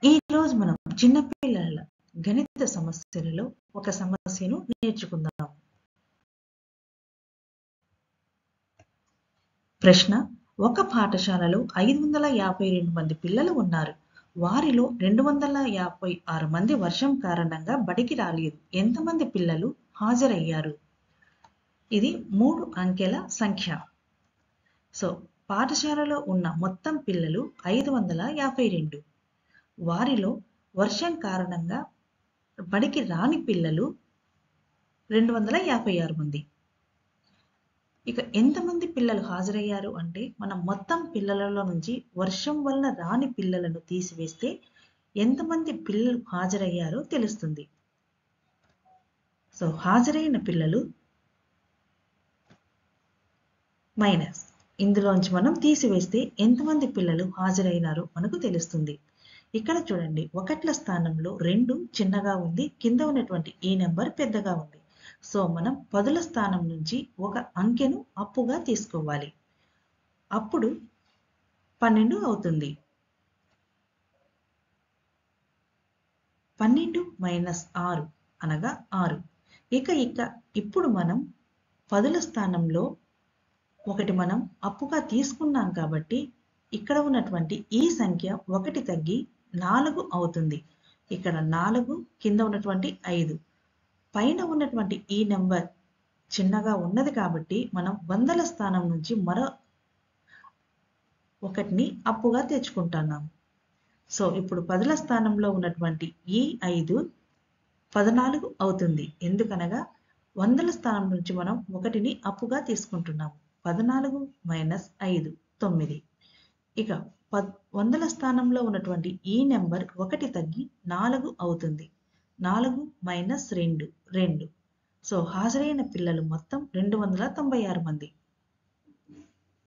ఈరోజు మనం చిన్నపిల్లల గణిత సమస్యలలో ఒక సమస్యను నేర్చుకుందాం. ప్రశ్న: ఒక పాఠశాలలో 552 మంది పిల్లలు ఉన్నారు. వారిలో 256 మంది వర్షం కారణంగా బడికి రాలేదు. ఎంతమంది పిల్లలు హాజరయ్యారు? ఇది 3 అంకెల సంఖ్య. సో పాఠశాలలో ఉన్న మొత్తం పిల్లలు 552. వారిలో వర్షం కారణంగా బడికి రాని పిల్లలు 256 మంది. ఇక ఎంతమంది పిల్లలు హాజరయ్యారు అంటే మనం మొత్తం పిల్లలలో నుంచి వర్షం వలన రాని పిల్లలను తీసివేస్తే ఎంతమంది పిల్లలు హాజరయ్యారో తెలుస్తుంది. సో హాజరైన పిల్లలు మైనస్ ఇందులోంచి మనం తీసివేస్తే ఎంతమంది పిల్లలు హాజరైనారో మనకు తెలుస్తుంది. ఇక్కడ చూడండి, ఒకట్ల స్థానంలో 2 చిన్నగా ఉంది, కింద ఉన్నటువంటి ఈ నెంబర్ పెద్దగా ఉంది. సో మనం పదుల స్థానం నుంచి ఒక అంకెను అప్పుగా తీసుకోవాలి. అప్పుడు 12 అవుతుంది. 12 మైనస్ 6 అనగా 6. ఇప్పుడు మనం పదుల స్థానంలో ఒకటి మనం అప్పుగా తీసుకున్నాం కాబట్టి ఇక్కడ ఉన్నటువంటి ఈ సంఖ్య 1 తగ్గి 4 అవుతుంది. ఇక్కడ 4, కింద ఉన్నటువంటి 5, పైన ఉన్నటువంటి ఈ నెంబర్ చిన్నగా ఉన్నది కాబట్టి మనం వందల స్థానం నుంచి మరో ఒకటిని అప్పుగా తెచ్చుకుంటున్నాము. సో ఇప్పుడు పదుల స్థానంలో ఉన్నటువంటి ఈ 5 14 అవుతుంది. ఎందుకనగా వందల స్థానం నుంచి మనం ఒకటిని అప్పుగా తీసుకుంటున్నాము. 14 మైనస్ 5 9. ఇక వందల స్థానంలో ఉన్నటువంటి ఈ నెంబర్ 1 తగ్గి 4 అవుతుంది. 4 మైనస్ 2 2. సో హాజరైన పిల్లలు మొత్తం 296 మంది.